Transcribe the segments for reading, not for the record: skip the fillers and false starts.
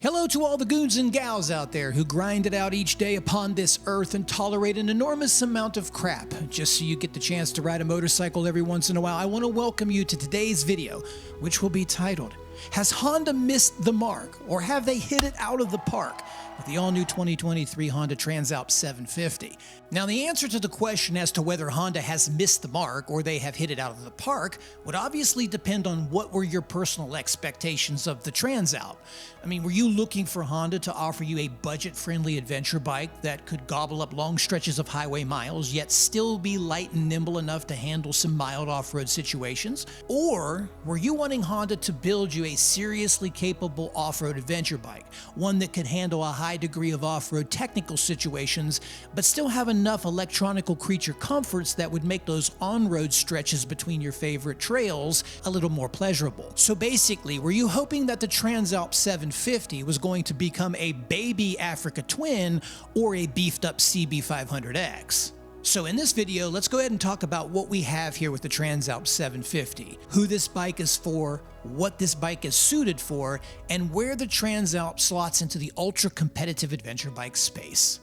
Hello to all the goons and gals out there who grind it out each day upon this earth and tolerate an enormous amount of crap just so you get the chance to ride a motorcycle every once in a while. I want to welcome you to today's video, which will be titled, Has Honda Missed the Mark, or Have They Hit It Out of the Park? With the all-new 2023 Honda Transalp 750. Now, the answer to the question as to whether Honda has missed the mark or they have hit it out of the park would obviously depend on what were your personal expectations of the Transalp. I mean, were you looking for Honda to offer you a budget-friendly adventure bike that could gobble up long stretches of highway miles, yet still be light and nimble enough to handle some mild off-road situations? Or were you wanting Honda to build you a seriously capable off-road adventure bike, one that could handle a high degree of off-road technical situations, but still have enough electronical creature comforts that would make those on-road stretches between your favorite trails a little more pleasurable? So basically, were you hoping that the Transalp 750 was going to become a baby Africa Twin or a beefed up CB500X? So in this video, let's go ahead and talk about what we have here with the Transalp 750, who this bike is for, what this bike is suited for, and where the Transalp slots into the ultra-competitive adventure bike space.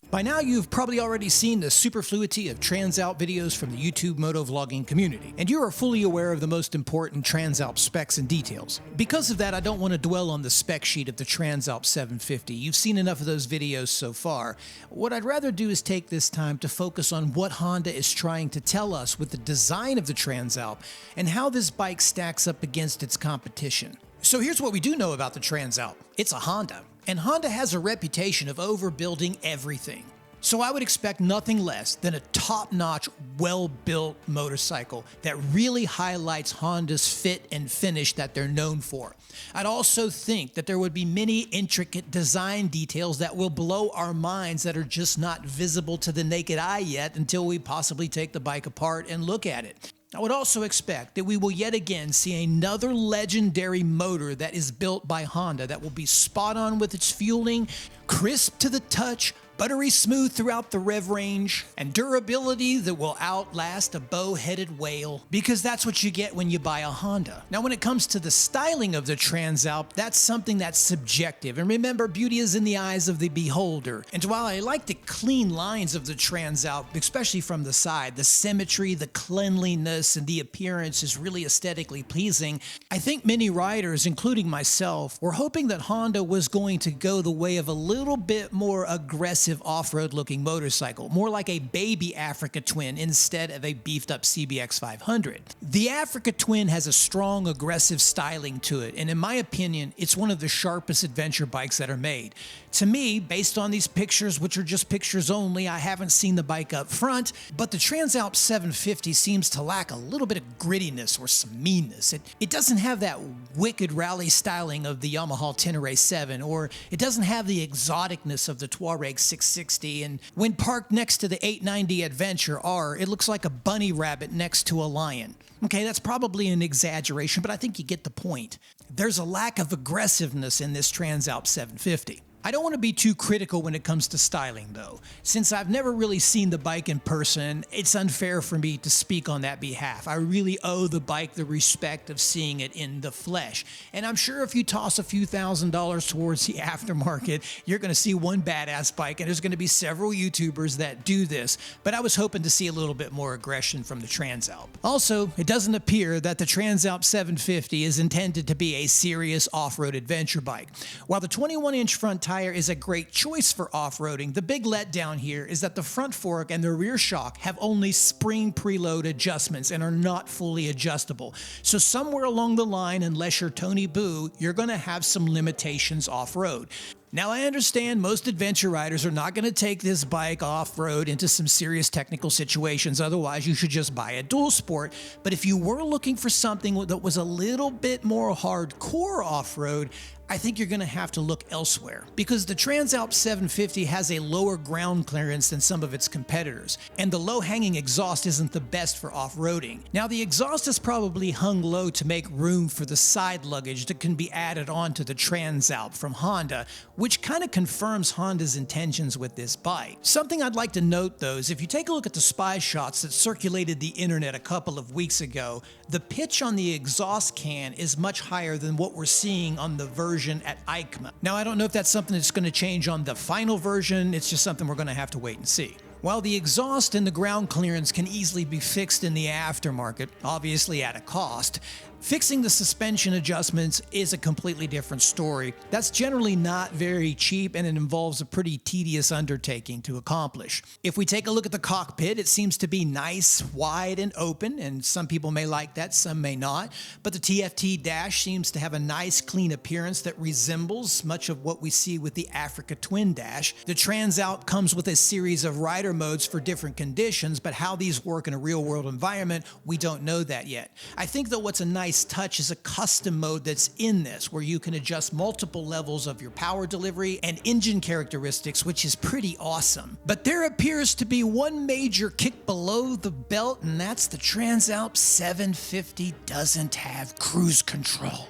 By now, you've probably already seen the superfluity of Transalp videos from the YouTube motovlogging community, and you are fully aware of the most important Transalp specs and details. Because of that, I don't want to dwell on the spec sheet of the Transalp 750. You've seen enough of those videos so far. What I'd rather do is take this time to focus on what Honda is trying to tell us with the design of the Transalp and how this bike stacks up against its competition. So here's what we do know about the Transalp. It's a Honda. And Honda has a reputation of overbuilding everything. So I would expect nothing less than a top-notch, well-built motorcycle that really highlights Honda's fit and finish that they're known for. I'd also think that there would be many intricate design details that will blow our minds that are just not visible to the naked eye yet until we possibly take the bike apart and look at it. I would also expect that we will yet again see another legendary motor that is built by Honda that will be spot on with its fueling, crisp to the touch, buttery smooth throughout the rev range, and durability that will outlast a bow-headed whale, because that's what you get when you buy a Honda. Now, when it comes to the styling of the Transalp, that's something that's subjective, and remember, beauty is in the eyes of the beholder. And while I like the clean lines of the Transalp, especially from the side, the symmetry, the cleanliness, and the appearance is really aesthetically pleasing, I think many riders, including myself, were hoping that Honda was going to go the way of a little bit more aggressive off-road looking motorcycle, more like a baby Africa Twin instead of a beefed up CBX 500. The Africa Twin has a strong, aggressive styling to it, and in my opinion, it's one of the sharpest adventure bikes that are made. To me, based on these pictures, which are just pictures only, I haven't seen the bike up front, but the Transalp 750 seems to lack a little bit of grittiness or some meanness. It doesn't have that wicked rally styling of the Yamaha Tenere 7, or it doesn't have the exoticness of the Touareg 660, and when parked next to the 890 Adventure R, it looks like a bunny rabbit next to a lion. Okay, that's probably an exaggeration, but I think you get the point. There's a lack of aggressiveness in this Transalp 750. I don't want to be too critical when it comes to styling though. Since I've never really seen the bike in person, it's unfair for me to speak on that behalf. I really owe the bike the respect of seeing it in the flesh. And I'm sure if you toss a few $1,000s towards the aftermarket, you're going to see one badass bike, and there's going to be several YouTubers that do this, but I was hoping to see a little bit more aggression from the Transalp. Also, it doesn't appear that the Transalp 750 is intended to be a serious off-road adventure bike. While the 21-inch front tire is a great choice for off-roading, the big letdown here is that the front fork and the rear shock have only spring preload adjustments and are not fully adjustable. So somewhere along the line, unless you're Tony Boo, you're going to have some limitations off-road. Now, I understand most adventure riders are not going to take this bike off-road into some serious technical situations, otherwise you should just buy a dual sport. But if you were looking for something that was a little bit more hardcore off-road, I think you're going to have to look elsewhere, because the Transalp 750 has a lower ground clearance than some of its competitors, and the low-hanging exhaust isn't the best for off-roading. Now, the exhaust is probably hung low to make room for the side luggage that can be added onto the Transalp from Honda, which kind of confirms Honda's intentions with this bike. Something I'd like to note though is if you take a look at the spy shots that circulated the internet a couple of weeks ago, the pitch on the exhaust can is much higher than what we're seeing on the version at EICMA. Now I don't know if that's something that's going to change on the final version, it's just something we're going to have to wait and see. While the exhaust and the ground clearance can easily be fixed in the aftermarket, obviously at a cost, fixing the suspension adjustments is a completely different story. That's generally not very cheap and it involves a pretty tedious undertaking to accomplish. If we take a look at the cockpit, it seems to be nice, wide, and open, and some people may like that, some may not. But the TFT dash seems to have a nice, clean appearance that resembles much of what we see with the Africa Twin dash. The Transalp comes with a series of rider modes for different conditions, but how these work in a real-world environment, we don't know that yet. I think that what's a nice touch is a custom mode that's in this, where you can adjust multiple levels of your power delivery and engine characteristics, which is pretty awesome. But there appears to be one major kick below the belt, and that's the Transalp 750 doesn't have cruise control.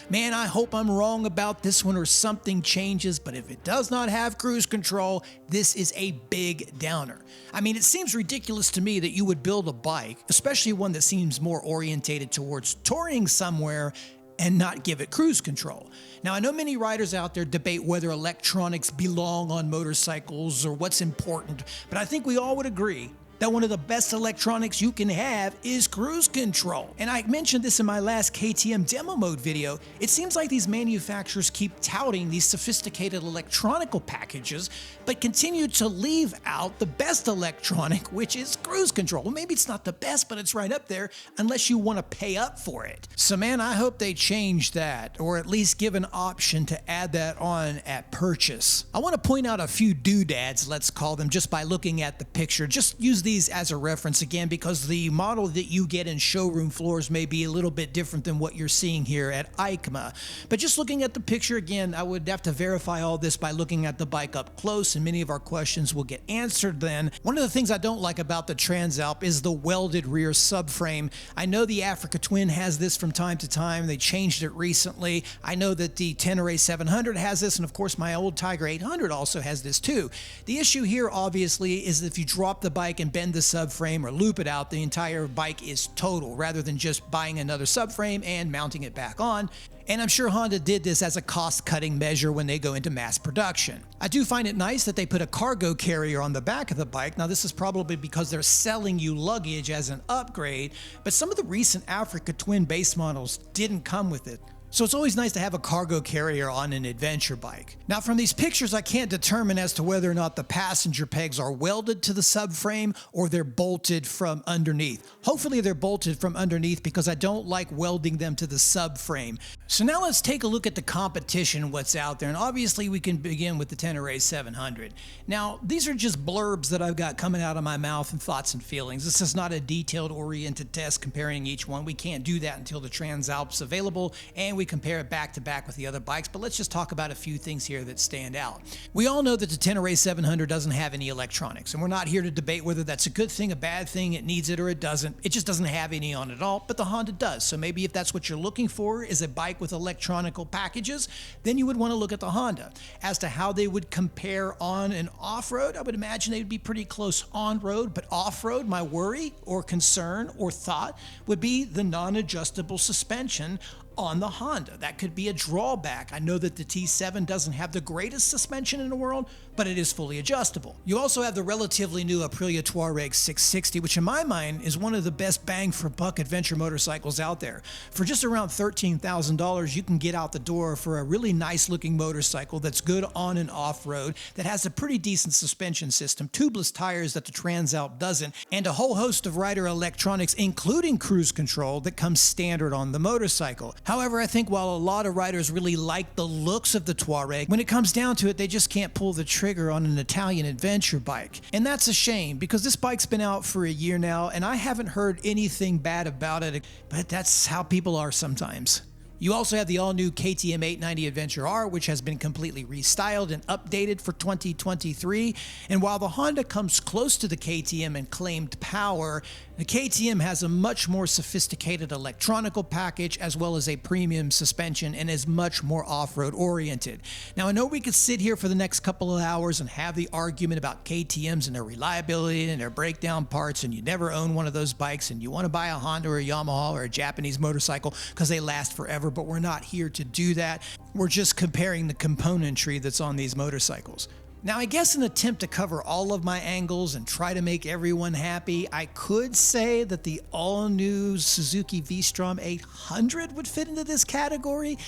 Man, I hope I'm wrong about this one or something changes, but if it does not have cruise control, this is a big downer. I mean, it seems ridiculous to me that you would build a bike, especially one that seems more orientated towards touring somewhere, and not give it cruise control. Now, I know many riders out there debate whether electronics belong on motorcycles or what's important, but I think we all would agree that one of the best electronics you can have is cruise control. And I mentioned this in my last KTM demo mode video. It seems like these manufacturers keep touting these sophisticated electronical packages, but continue to leave out the best electronic, which is cruise control. Well, maybe it's not the best, but it's right up there unless you want to pay up for it. So man, I hope they change that, or at least give an option to add that on at purchase. I want to point out a few doodads, let's call them, just by looking at the picture. Just use these as a reference again, because the model that you get in showroom floors may be a little bit different than what you're seeing here at EICMA. But just looking at the picture again, I would have to verify all this by looking at the bike up close, and many of our questions will get answered then. One of the things I don't like about the Transalp is the welded rear subframe. I know the Africa Twin has this from time to time. They changed it recently. I know that the Tenere 700 has this, and of course my old Tiger 800 also has this too. The issue here obviously is if you drop the bike and bend the subframe or loop it out, the entire bike is total, rather than just buying another subframe and mounting it back on. And I'm sure Honda did this as a cost-cutting measure when they go into mass production. I do find it nice that they put a cargo carrier on the back of the bike. Now this is probably because they're selling you luggage as an upgrade, but some of the recent Africa Twin base models didn't come with it. So it's always nice to have a cargo carrier on an adventure bike. Now from these pictures, I can't determine as to whether or not the passenger pegs are welded to the subframe or they're bolted from underneath. Hopefully they're bolted from underneath, because I don't like welding them to the subframe. So now let's take a look at the competition, what's out there. And obviously we can begin with the Tenere 700. Now these are just blurbs that I've got coming out of my mouth and thoughts and feelings. This is not a detailed oriented test comparing each one. We can't do that until the Transalp's available and we compare it back to back with the other bikes, but let's just talk about a few things here that stand out. We all know that the Tenere 700 doesn't have any electronics, and we're not here to debate whether that's a good thing, a bad thing, it needs it or it doesn't. It just doesn't have any on it at all, but the Honda does. So maybe if that's what you're looking for is a bike with electronical packages, then you would want to look at the Honda. As to how they would compare on and off-road, I would imagine they'd be pretty close on-road, but off-road, my worry or concern or thought would be the non-adjustable suspension on the Honda. That could be a drawback. I know that the T7 doesn't have the greatest suspension in the world, but it is fully adjustable. You also have the relatively new Aprilia Touareg 660, which in my mind is one of the best bang for buck adventure motorcycles out there. For just around $13,000, you can get out the door for a really nice looking motorcycle that's good on and off road, that has a pretty decent suspension system, tubeless tires that the Transalp doesn't, and a whole host of rider electronics, including cruise control, that comes standard on the motorcycle. However, I think while a lot of riders really like the looks of the Touareg, when it comes down to it, they just can't pull the trigger on an Italian adventure bike. And that's a shame, because this bike's been out for a year now, and I haven't heard anything bad about it, but that's how people are sometimes. You also have the all-new KTM 890 Adventure R, which has been completely restyled and updated for 2023. And while the Honda comes close to the KTM in claimed power, The KTM has a much more sophisticated electronical package as well as a premium suspension and is much more off-road oriented. Now I know we could sit here for the next couple of hours and have the argument about KTMs and their reliability and their breakdown parts, and you never own one of those bikes and you want to buy a Honda or a Yamaha or a Japanese motorcycle because they last forever, but we're not here to do that. We're just comparing the componentry that's on these motorcycles. Now, I guess in an attempt to cover all of my angles and try to make everyone happy, I could say that the all-new Suzuki V-Strom 800 would fit into this category,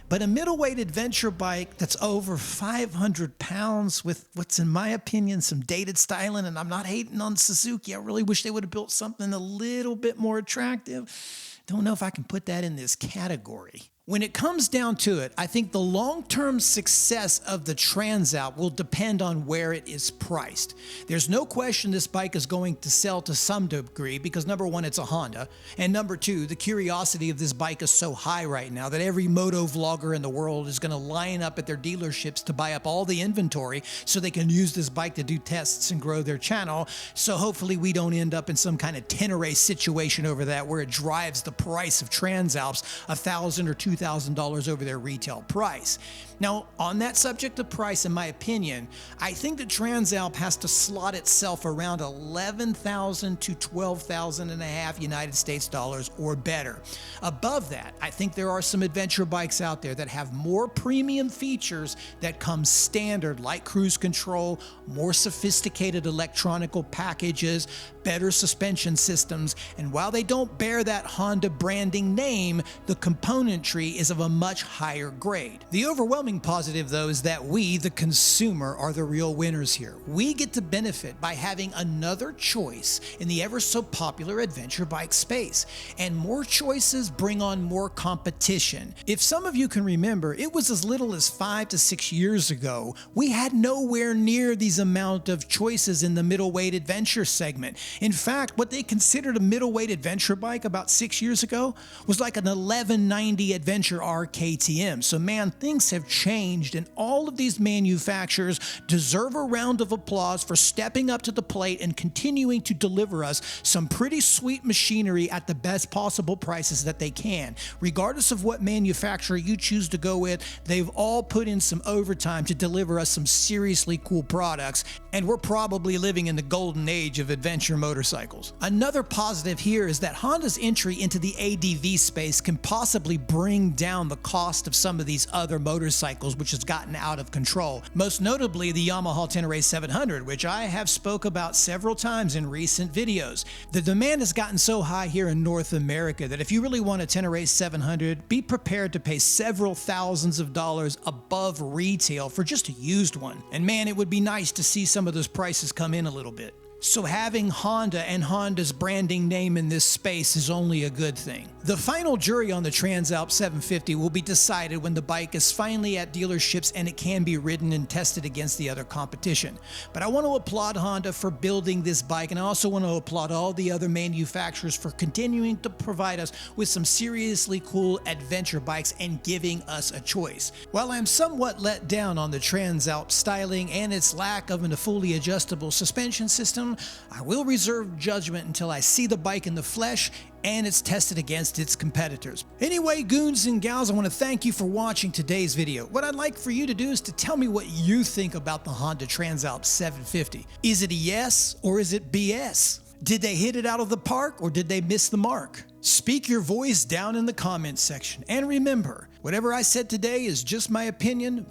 but a middleweight adventure bike that's over 500 pounds with what's, in my opinion, some dated styling, and I'm not hating on Suzuki. I really wish they would have built something a little bit more attractive. Don't know if I can put that in this category. When it comes down to it, I think the long-term success of the Transalp will depend on where it is priced. There's no question this bike is going to sell to some degree because number one, it's a Honda, and number two, the curiosity of this bike is so high right now that every moto vlogger in the world is going to line up at their dealerships to buy up all the inventory so they can use this bike to do tests and grow their channel. So hopefully we don't end up in some kind of Tenere situation over that where it drives the price of Transalps $1,000 or $2,000 over their retail price. Now, on that subject of price, in my opinion, I think the Transalp has to slot itself around $11,000 to $12,500 United States dollars or better. Above that, I think there are some adventure bikes out there that have more premium features that come standard, like cruise control, more sophisticated electronical packages, better suspension systems, and while they don't bear that Honda branding name, the componentry is of a much higher grade. The overwhelming positive, though, is that we, the consumer, are the real winners here. We get to benefit by having another choice in the ever so popular adventure bike space, and more choices bring on more competition. If some of you can remember, it was as little as 5 to 6 years ago, we had nowhere near these amount of choices in the middleweight adventure segment. In fact, what they considered a middleweight adventure bike about 6 years ago was like an 1190 Adventure R KTM. So man, things have changed, and all of these manufacturers deserve a round of applause for stepping up to the plate and continuing to deliver us some pretty sweet machinery at the best possible prices that they can. Regardless of what manufacturer you choose to go with, they've all put in some overtime to deliver us some seriously cool products, and we're probably living in the golden age of adventure motorcycles. Another positive here is that Honda's entry into the ADV space can possibly bring down the cost of some of these other motorcycles, which has gotten out of control. Most notably the Yamaha Tenere 700, which I have spoke about several times in recent videos. The demand has gotten so high here in North America that if you really want a Tenere 700, be prepared to pay several thousands of dollars above retail for just a used one. And man, it would be nice to see some of those prices come in a little bit. So having Honda and Honda's branding name in this space is only a good thing. The final jury on the Transalp 750 will be decided when the bike is finally at dealerships and it can be ridden and tested against the other competition. But I want to applaud Honda for building this bike, and I also want to applaud all the other manufacturers for continuing to provide us with some seriously cool adventure bikes and giving us a choice. While I'm somewhat let down on the Transalp styling and its lack of a fully adjustable suspension system, I will reserve judgment until I see the bike in the flesh and it's tested against its competitors. Anyway, goons and gals, I want to thank you for watching today's video. What I'd like for you to do is to tell me what you think about the Honda Transalp 750. Is it a yes or is it BS? Did they hit it out of the park or did they miss the mark? Speak your voice down in the comments section. And remember, whatever I said today is just my opinion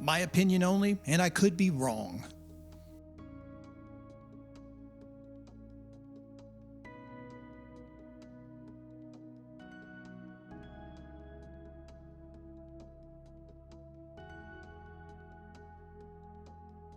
only, and I could be wrong.